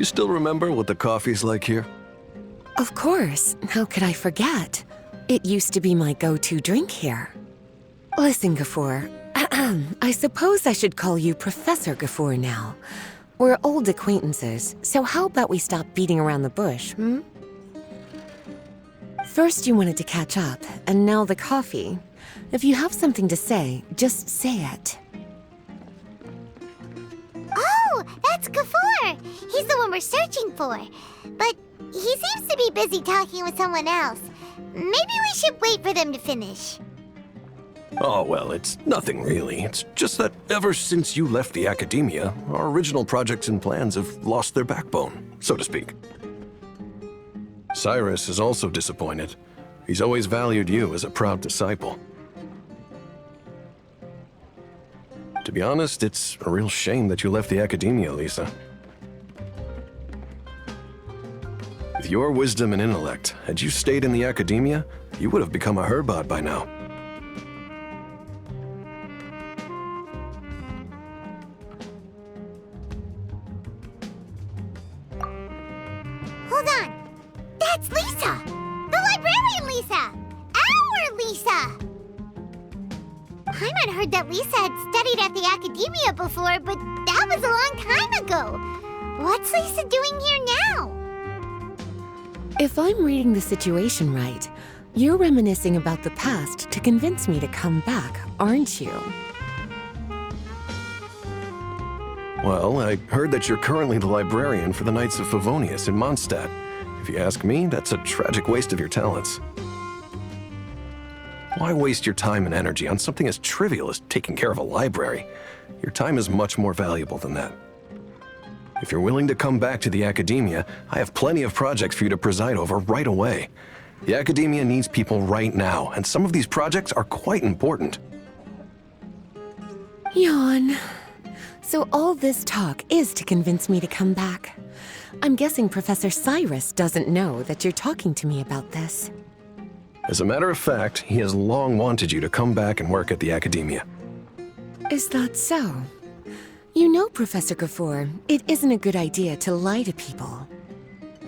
you still remember what the coffee's like here? Of course. How could I forget? It used to be my go-to drink here. Listen, Gafoor. I suppose I should call you Professor Gafoor now. We're old acquaintances, so how about we stop beating around the bush, hmm? First you wanted to catch up, and now the coffee. If you have something to say, just say it. Oh, that's Gafoor! He's the one we're searching for. But he seems to be busy talking with someone else. Maybe we should wait for them to finish. Oh, well, it's nothing really. It's just that ever since you left the academia, our original projects and plans have lost their backbone, so to speak. Cyrus is also disappointed. He's always valued you as a proud disciple. To be honest, it's a real shame that you left the academia, Lisa. With your wisdom and intellect, had you stayed in the academia, you would have become a Herbot by now. Hold on! That's Lisa! The librarian Lisa! Our Lisa! Paimon heard that Lisa had studied at the academia before, but that was a long time ago. What's Lisa doing here now? If I'm reading the situation right, you're reminiscing about the past to convince me to come back, aren't you? Well, I heard that you're currently the librarian for the Knights of Favonius in Mondstadt. If you ask me, that's a tragic waste of your talents. Why waste your time and energy on something as trivial as taking care of a library? Your time is much more valuable than that. If you're willing to come back to the academia, I have plenty of projects for you to preside over right away. The academia needs people right now, and some of these projects are quite important. Yawn. So all this talk is to convince me to come back. I'm guessing Professor Cyrus doesn't know that you're talking to me about this. As a matter of fact, he has long wanted you to come back and work at the academia. Is that so? You know, Professor Gafoor, it isn't a good idea to lie to people.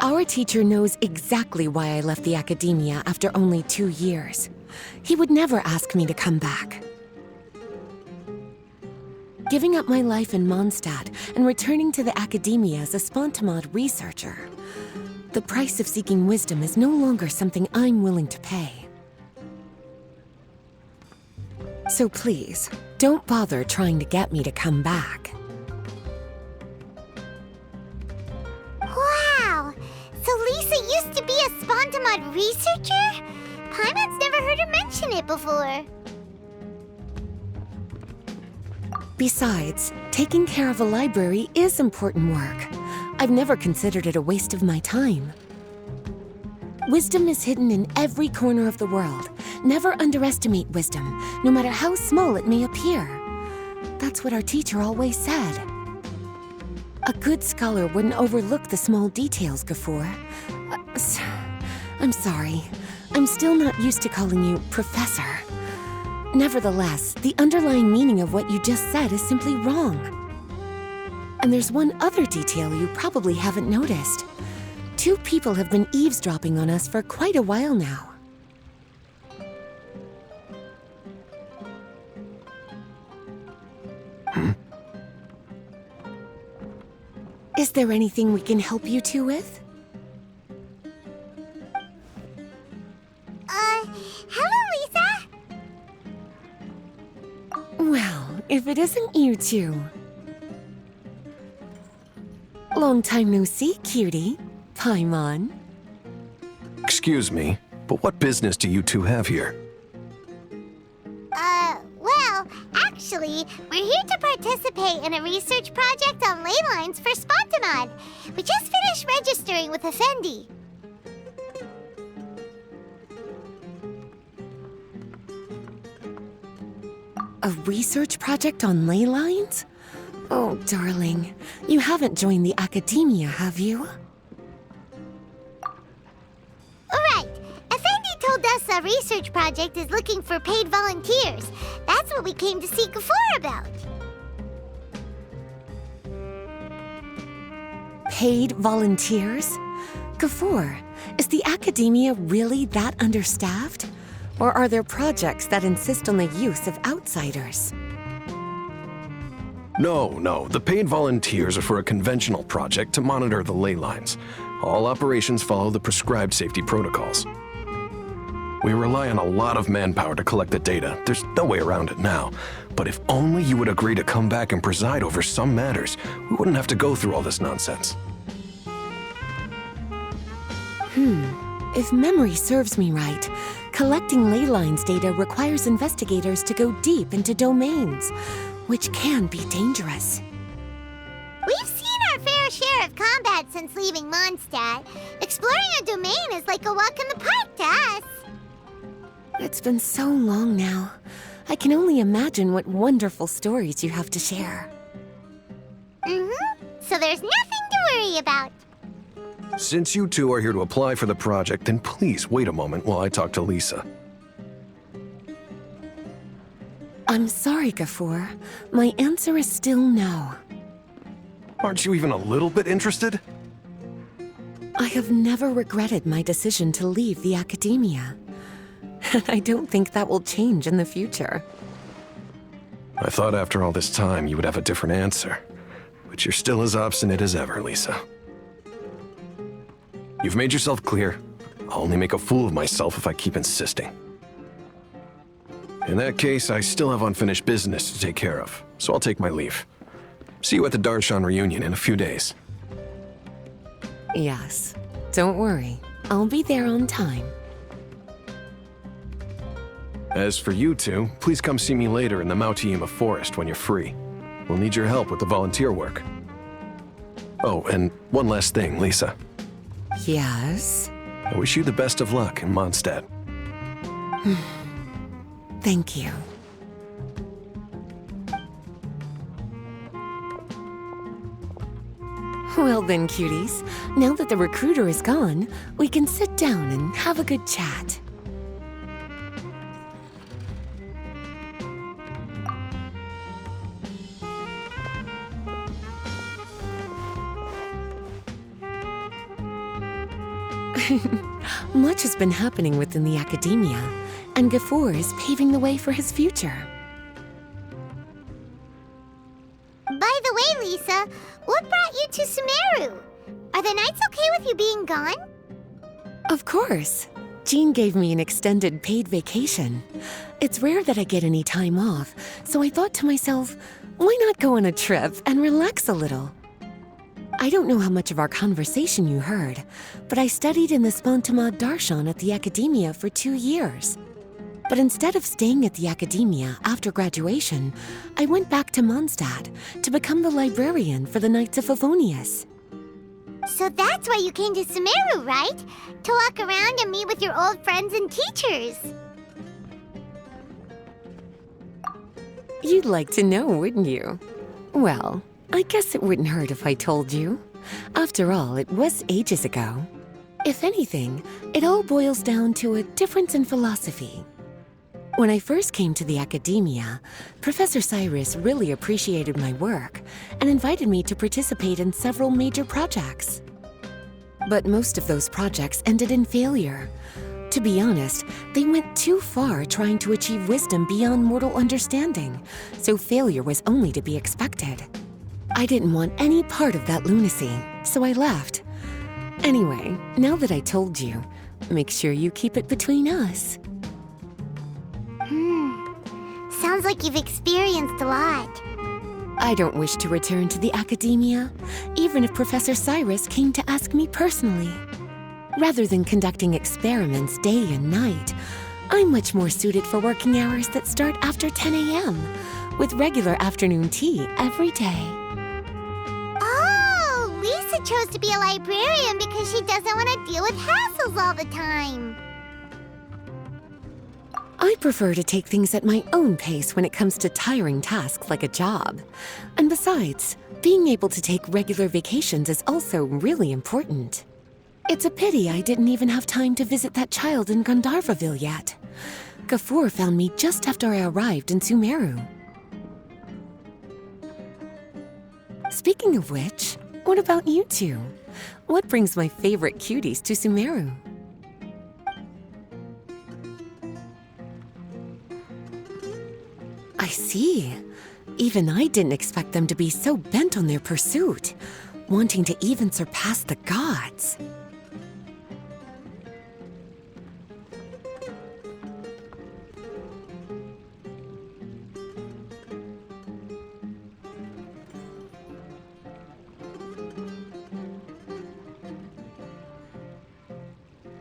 Our teacher knows exactly why I left the academia after only 2 years. He would never ask me to come back. Giving up my life in Mondstadt and returning to the academia as a Spontamod researcher. The price of seeking wisdom is no longer something I'm willing to pay. So please, don't bother trying to get me to come back. Wow! So Lisa used to be a Spontamod researcher? Paimon's never heard her mention it before. Besides, taking care of a library is important work. I've never considered it a waste of my time. Wisdom is hidden in every corner of the world. Never underestimate wisdom, no matter how small it may appear. That's what our teacher always said. A good scholar wouldn't overlook the small details, Gafoor. I'm sorry. I'm still not used to calling you Professor. Nevertheless, the underlying meaning of what you just said is simply wrong. And there's one other detail you probably haven't noticed. 2 people have been eavesdropping on us for quite a while now. Is there anything we can help you two with? Hello, Lisa! Well, if it isn't you two. Long time no see, cutie. Paimon. Excuse me, but what business do you two have here? Well, actually, we're here to participate in a research project on ley lines for Spontamod. We just finished registering with Effendi. A research project on ley lines? Oh, darling, you haven't joined the academia, have you? Alright, Effendi told us a research project is looking for paid volunteers. That's what we came to see Gafoor about. paid volunteers? Gafur, is the academia really that understaffed? Or are there projects that insist on the use of outsiders? No. The paid volunteers are for a conventional project to monitor the ley lines. All operations follow the prescribed safety protocols. We rely on a lot of manpower to collect the data. There's no way around it now. But if only you would agree to come back and preside over some matters, we wouldn't have to go through all this nonsense. If memory serves me right, collecting ley lines data requires investigators to go deep into domains, which can be dangerous. We've seen our fair share of combat since leaving Mondstadt. Exploring a domain is like a walk in the park to us. It's been so long now. I can only imagine what wonderful stories you have to share. So there's nothing to worry about. Since you two are here to apply for the project, then please wait a moment while I talk to Lisa. I'm sorry, Gafur. My answer is still no. Aren't you even a little bit interested? I have never regretted my decision to leave the academia. And I don't think that will change in the future. I thought after all this time you would have a different answer. But you're still as obstinate as ever, Lisa. You've made yourself clear. I'll only make a fool of myself if I keep insisting. In that case, I still have unfinished business to take care of, so I'll take my leave. See you at the Darshan reunion in a few days. Yes. Don't worry. I'll be there on time. As for you two, please come see me later in the Mautiima forest when you're free. We'll need your help with the volunteer work. Oh, and one last thing, Lisa. Yes? I wish you the best of luck in Mondstadt. Thank you. Well then, cuties, now that the recruiter is gone, we can sit down and have a good chat. Much has been happening within the academia, and Gafur is paving the way for his future. By the way, Lisa, what brought you to Sumeru? Are the nights okay with you being gone? Of course. Jean gave me an extended paid vacation. It's rare that I get any time off, so I thought to myself, why not go on a trip and relax a little? I don't know how much of our conversation you heard, but I studied in the Spontamad Darshan at the academia for 2 years. But instead of staying at the academia after graduation, I went back to Mondstadt to become the librarian for the Knights of Favonius. So that's why you came to Sumeru, right? To walk around and meet with your old friends and teachers. You'd like to know, wouldn't you? Well, I guess it wouldn't hurt if I told you. After all, it was ages ago. If anything, it all boils down to a difference in philosophy. When I first came to the academia, Professor Cyrus really appreciated my work and invited me to participate in several major projects. But most of those projects ended in failure. To be honest, they went too far trying to achieve wisdom beyond mortal understanding, so failure was only to be expected. I didn't want any part of that lunacy, so I left. Anyway, now that I told you, make sure you keep it between us. Sounds like you've experienced a lot. I don't wish to return to the academia, even if Professor Cyrus came to ask me personally. Rather than conducting experiments day and night, I'm much more suited for working hours that start after 10 a.m., with regular afternoon tea every day. Oh, Lisa chose to be a librarian because she doesn't want to deal with hassles all the time. I prefer to take things at my own pace when it comes to tiring tasks like a job. And besides, being able to take regular vacations is also really important. It's a pity I didn't even have time to visit that child in Gandharvaville yet. Gafur found me just after I arrived in Sumeru. Speaking of which, What about you two? What brings my favorite cuties to Sumeru? I see. Even I didn't expect them to be so bent on their pursuit, wanting to even surpass the gods.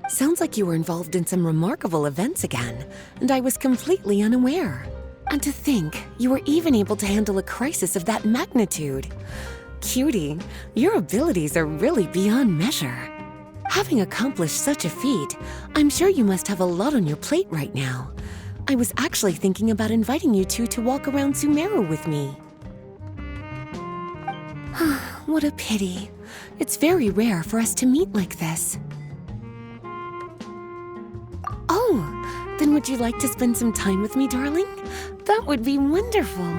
Sounds like you were involved in some remarkable events again, and I was completely unaware. And to think, you were even able to handle a crisis of that magnitude. Cutie, your abilities are really beyond measure. Having accomplished such a feat, I'm sure you must have a lot on your plate right now. I was actually thinking about inviting you two to walk around Sumeru with me. What a pity. It's very rare for us to meet like this. Oh, then would you like to spend some time with me, darling? That would be wonderful.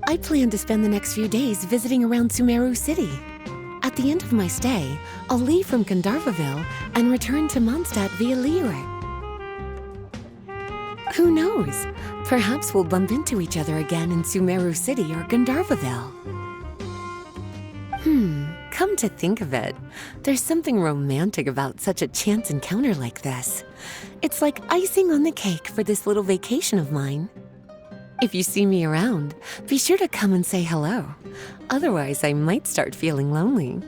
I plan to spend the next few days visiting around Sumeru City. At the end of my stay, I'll leave from Gandharvaville and return to Mondstadt via Liyue. Who knows? Perhaps we'll bump into each other again in Sumeru City or Gandharvaville. Come to think of it, there's something romantic about such a chance encounter like this. It's like icing on the cake for this little vacation of mine. If you see me around, be sure to come and say hello. Otherwise, I might start feeling lonely.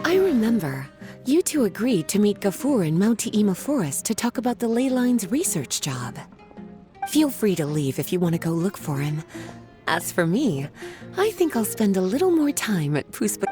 I remember, you two agreed to meet Gafur in Mount Te'ima Forest to talk about the ley lines research job. Feel free to leave if you want to go look for him. As for me, I think I'll spend a little more time at Puspa.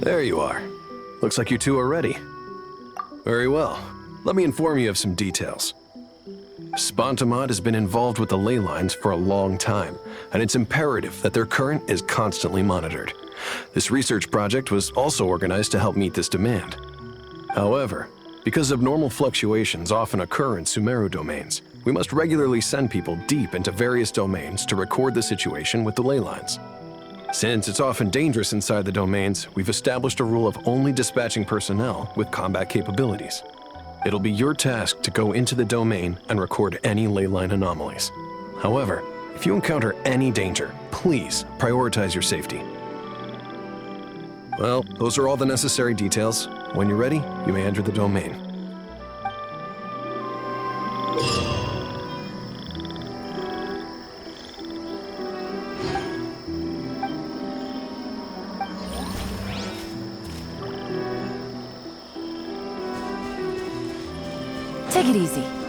There you are. Looks like you two are ready. Very well. Let me inform you of some details. Spontamod has been involved with the ley lines for a long time, and it's imperative that their current is constantly monitored. This research project was also organized to help meet this demand. However, because abnormal fluctuations often occur in Sumeru domains, we must regularly send people deep into various domains to record the situation with the ley lines. Since it's often dangerous inside the domains, we've established a rule of only dispatching personnel with combat capabilities. It'll be your task to go into the domain and record any ley line anomalies. However, if you encounter any danger, please prioritize your safety. Well, those are all the necessary details. When you're ready, you may enter the domain. Take it easy.